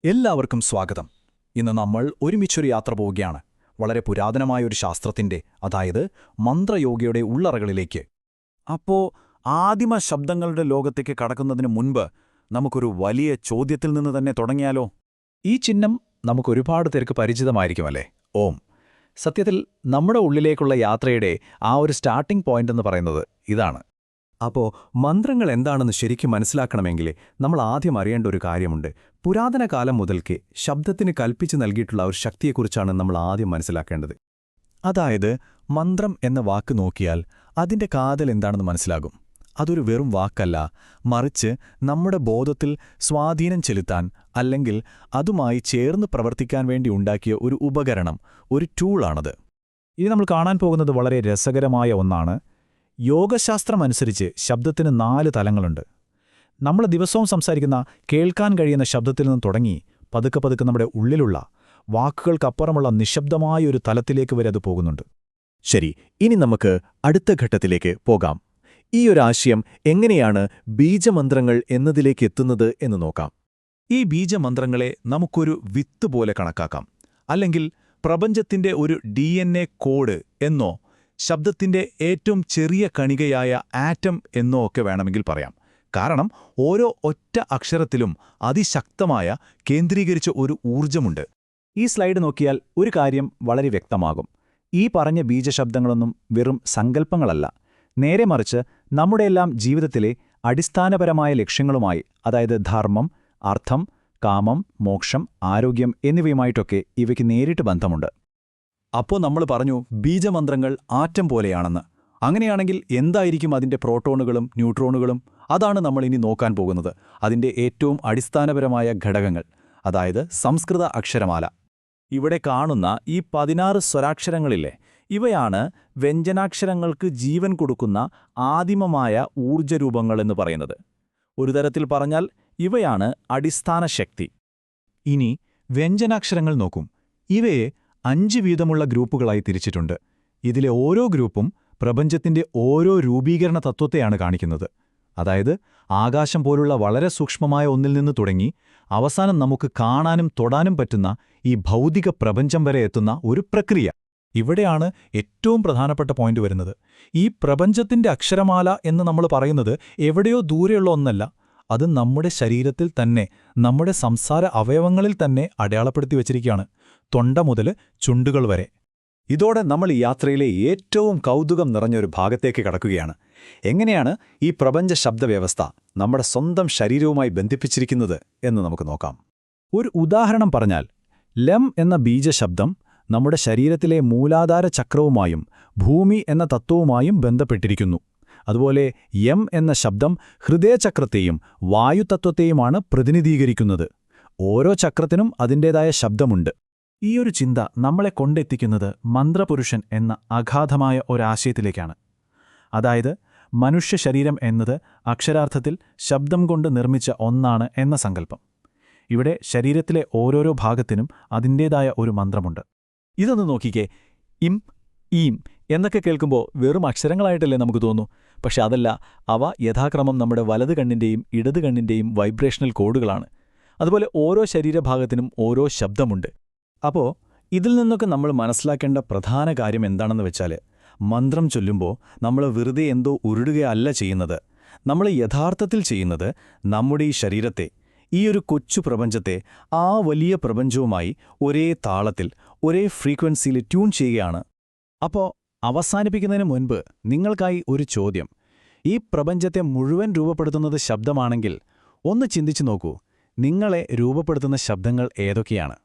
എല്ലാവർക്കും സ്വാഗതം. ഇന്ന് നമ്മൾ ഒരുമിച്ചൊരു യാത്ര പോവുകയാണ്, വളരെ പുരാതനമായ ഒരു ശാസ്ത്രത്തിന്റെ, അതായത് മന്ത്രയോഗയുടെ ഉള്ളറകളിലേക്ക്. അപ്പോ ആദിമ ശബ്ദങ്ങളുടെ ലോകത്തേക്ക് കടക്കുന്നതിന് മുൻപ് നമുക്കൊരു വലിയ ചോദ്യത്തിൽ നിന്ന് തന്നെ തുടങ്ങിയാലോ? ഈ ചിഹ്നം നമുക്കൊരുപാട് പേർക്ക് പരിചിതമായിരിക്കുമല്ലേ? ഓം. സത്യത്തിൽ നമ്മുടെ ഉള്ളിലേക്കുള്ള യാത്രയുടെ ആ ഒരു സ്റ്റാർട്ടിംഗ് പോയിന്റ് എന്ന് പറയുന്നത് ഇതാണ്. അപ്പോൾ മന്ത്രങ്ങൾ എന്താണെന്ന് ശരിക്കും മനസ്സിലാക്കണമെങ്കിൽ നമ്മൾ ആദ്യം അറിയേണ്ട ഒരു കാര്യമുണ്ട്. പുരാതന കാലം മുതൽക്കേ ശബ്ദത്തിന് കൽപ്പിച്ചു നൽകിയിട്ടുള്ള ഒരു ശക്തിയെക്കുറിച്ചാണ് നമ്മൾ ആദ്യം മനസ്സിലാക്കേണ്ടത്. അതായത് മന്ത്രം എന്ന വാക്ക് നോക്കിയാൽ അതിന്റെ കാതൽ എന്താണെന്ന് മനസ്സിലാകും. അതൊരു വെറും വാക്കല്ല, മറിച്ച് നമ്മുടെ ബോധത്തിൽ സ്വാധീനം ചെലുത്താൻ അല്ലെങ്കിൽ അതുമായി ചേർന്ന് പ്രവർത്തിക്കാൻ വേണ്ടി ഉണ്ടാക്കിയ ഒരു ഉപകരണം, ഒരു ടൂളാണത്. ഇനി നമ്മൾ കാണാൻ പോകുന്നത് വളരെ രസകരമായ ഒന്നാണ്. യോഗശാസ്ത്രമനുസരിച്ച് ശബ്ദത്തിന് 4 തലങ്ങളുണ്ട്. നമ്മൾ ദിവസവും സംസാരിക്കുന്ന, കേൾക്കാൻ കഴിയുന്ന ശബ്ദത്തിൽ നിന്ന് തുടങ്ങി പതുക്കെ പതുക്കെ നമ്മുടെ ഉള്ളിലുള്ള, വാക്കുകൾക്കപ്പുറമുള്ള നിശബ്ദമായ ഒരു തലത്തിലേക്ക് വരെ അത് പോകുന്നുണ്ട്. ശരി, ഇനി നമുക്ക് അടുത്ത ഘട്ടത്തിലേക്ക് പോകാം. ഈ ഒരു ആശയം എങ്ങനെയാണ് ബീജമന്ത്രങ്ങൾ എന്നതിലേക്ക് എത്തുന്നത് എന്ന് നോക്കാം. ഈ ബീജമന്ത്രങ്ങളെ നമുക്കൊരു വിത്ത് പോലെ കണക്കാക്കാം, അല്ലെങ്കിൽ പ്രപഞ്ചത്തിന്റെ ഒരു DNA കോഡ് എന്നോ ശബ്ദത്തിന്റെ ഏറ്റവും ചെറിയ കണികയായ ആറ്റം എന്നോ ഒക്കെ വേണമെങ്കിൽ പറയാം. കാരണം ഓരോ ഒറ്റ അക്ഷരത്തിലും അതിശക്തമായ കേന്ദ്രീകരിച്ച ഒരു ഊർജമുണ്ട്. ഈ സ്ലൈഡ് നോക്കിയാൽ ഒരു കാര്യം വളരെ വ്യക്തമാകും. ഈ പറഞ്ഞ ബീജശബ്ദങ്ങളൊന്നും വെറും സങ്കല്പങ്ങളല്ല, നേരെ മറിച്ച് നമ്മുടെയെല്ലാം ജീവിതത്തിലെ അടിസ്ഥാനപരമായ ലക്ഷ്യങ്ങളുമായി, അതായത് ധർമ്മം, അർത്ഥം, കാമം, മോക്ഷം, ആരോഗ്യം എന്നിവയുമായിട്ടൊക്കെ ഇവയ്ക്ക് നേരിട്ട് ബന്ധമുണ്ട്. അപ്പോൾ നമ്മൾ പറഞ്ഞു ബീജമന്ത്രങ്ങൾ ആറ്റം പോലെയാണെന്ന്. അങ്ങനെയാണെങ്കിൽ എന്തായിരിക്കും അതിന്റെ പ്രോട്ടോണുകളും ന്യൂട്രോണുകളും? അതാണ് നമ്മൾ ഇനി നോക്കാൻ പോകുന്നത്. അതിന്റെ ഏറ്റവും അടിസ്ഥാനപരമായ ഘടകങ്ങൾ, അതായത് സംസ്കൃത അക്ഷരമാല. ഇവിടെ കാണുന്ന ഈ 16 സ്വരാക്ഷരങ്ങളില്ലേ, ഇവയാണ് വ്യഞ്ജനാക്ഷരങ്ങൾക്ക് ജീവൻ കൊടുക്കുന്ന ആദിമമായ ഊർജ്ജരൂപങ്ങളെന്ന് പറയുന്നത്. ഒരു തരത്തിൽ പറഞ്ഞാൽ ഇവയാണ് അടിസ്ഥാന ശക്തി. ഇനി വ്യഞ്ജനാക്ഷരങ്ങൾ നോക്കും. ഇവയെ 5 വീതമുള്ള ഗ്രൂപ്പുകളായി തിരിച്ചിട്ടുണ്ട്. ഇതിലെ ഓരോ ഗ്രൂപ്പും പ്രപഞ്ചത്തിന്റെ ഓരോ രൂപീകരണ തത്വത്തെയാണ് കാണിക്കുന്നത്. അതായത് ആകാശം പോലുള്ള വളരെ സൂക്ഷ്മമായ ഒന്നിൽ നിന്ന് തുടങ്ങി അവസാനം നമുക്ക് കാണാനും തൊടാനും പറ്റുന്ന ഈ ഭൗതിക പ്രപഞ്ചം വരെ എത്തുന്ന ഒരു പ്രക്രിയ. ഇവിടെയാണ് ഏറ്റവും പ്രധാനപ്പെട്ട പോയിന്റ് വരുന്നത്. ഈ പ്രപഞ്ചത്തിന്റെ അക്ഷരമാല എന്ന് നമ്മൾ പറയുന്നത് എവിടെയോ ദൂരെയുള്ള ഒന്നല്ല, അത് നമ്മുടെ ശരീരത്തിൽ തന്നെ, നമ്മുടെ സംസാര അവയവങ്ങളിൽ തന്നെ അടയാളപ്പെടുത്തി വച്ചിരിക്കുകയാണ്, തൊണ്ട മുതൽ ചുണ്ടുകൾ വരെ. ഇതോടെ നമ്മൾ ഈ യാത്രയിലെ ഏറ്റവും കൗതുകം നിറഞ്ഞൊരു ഭാഗത്തേക്ക് കടക്കുകയാണ്. എങ്ങനെയാണ് ഈ പ്രപഞ്ച ശബ്ദവ്യവസ്ഥ നമ്മുടെ സ്വന്തം ശരീരവുമായി ബന്ധിപ്പിച്ചിരിക്കുന്നത് എന്ന് നമുക്ക് നോക്കാം. ഒരു ഉദാഹരണം പറഞ്ഞാൽ, ലം എന്ന ബീജശബ്ദം നമ്മുടെ ശരീരത്തിലെ മൂലാധാര ചക്രവുമായും ഭൂമി എന്ന തത്വവുമായും ബന്ധപ്പെട്ടിരിക്കുന്നു. അതുപോലെ യം എന്ന ശബ്ദം ഹൃദയചക്രത്തെയും വായുതത്വത്തെയുമാണ് പ്രതിനിധീകരിക്കുന്നത്. ഓരോ ചക്രത്തിനും അതിൻ്റേതായ ശബ്ദമുണ്ട്. ഈയൊരു ചിന്ത നമ്മളെ കൊണ്ടെത്തിക്കുന്നത് മന്ത്രപുരുഷൻ എന്ന അഗാധമായ ഒരാശയത്തിലേക്കാണ്. അതായത് മനുഷ്യ ശരീരം എന്നത് അക്ഷരാർത്ഥത്തിൽ ശബ്ദം കൊണ്ട് നിർമ്മിച്ച ഒന്നാണ് എന്ന സങ്കല്പം. ഇവിടെ ശരീരത്തിലെ ഓരോരോ ഭാഗത്തിനും അതിൻ്റേതായ ഒരു മന്ത്രമുണ്ട്. ഇതൊന്ന് നോക്കിക്കേ. ഇം, ഈം എന്നൊക്കെ കേൾക്കുമ്പോൾ വെറും അക്ഷരങ്ങളായിട്ടല്ലേ നമുക്ക് തോന്നൂ. പക്ഷെ അതല്ല, അവ യഥാക്രമം നമ്മുടെ വലത് കണ്ണിൻ്റെയും ഇടത് കണ്ണിൻ്റെയും വൈബ്രേഷണൽ കോഡുകളാണ്. അതുപോലെ ഓരോ ശരീരഭാഗത്തിനും ഓരോ ശബ്ദമുണ്ട്. അപ്പോൾ ഇതിൽ നിന്നൊക്കെ നമ്മൾ മനസ്സിലാക്കേണ്ട പ്രധാന കാര്യം എന്താണെന്ന് വെച്ചാൽ, മന്ത്രം ചൊല്ലുമ്പോൾ നമ്മൾ വെറുതെ എന്തോ ഉരുടുകയല്ല ചെയ്യുന്നത്. നമ്മൾ യഥാർത്ഥത്തിൽ ചെയ്യുന്നത് നമ്മുടെ ഈ ശരീരത്തെ, ഈ ഒരു കൊച്ചു പ്രപഞ്ചത്തെ ആ വലിയ പ്രപഞ്ചവുമായി ഒരേ താളത്തിൽ, ഒരേ ഫ്രീക്വൻസിയിൽ ട്യൂൺ ചെയ്യുകയാണ്. അപ്പോൾ അവസാനിപ്പിക്കുന്നതിന് മുൻപ് നിങ്ങൾക്കായി ഒരു ചോദ്യം. ഈ പ്രപഞ്ചത്തെ മുഴുവൻ രൂപപ്പെടുത്തുന്നത് ശബ്ദമാണെങ്കിൽ ഒന്ന് ചിന്തിച്ചു നോക്കൂ, നിങ്ങളെ രൂപപ്പെടുത്തുന്ന ശബ്ദങ്ങൾ ഏതൊക്കെയാണ്?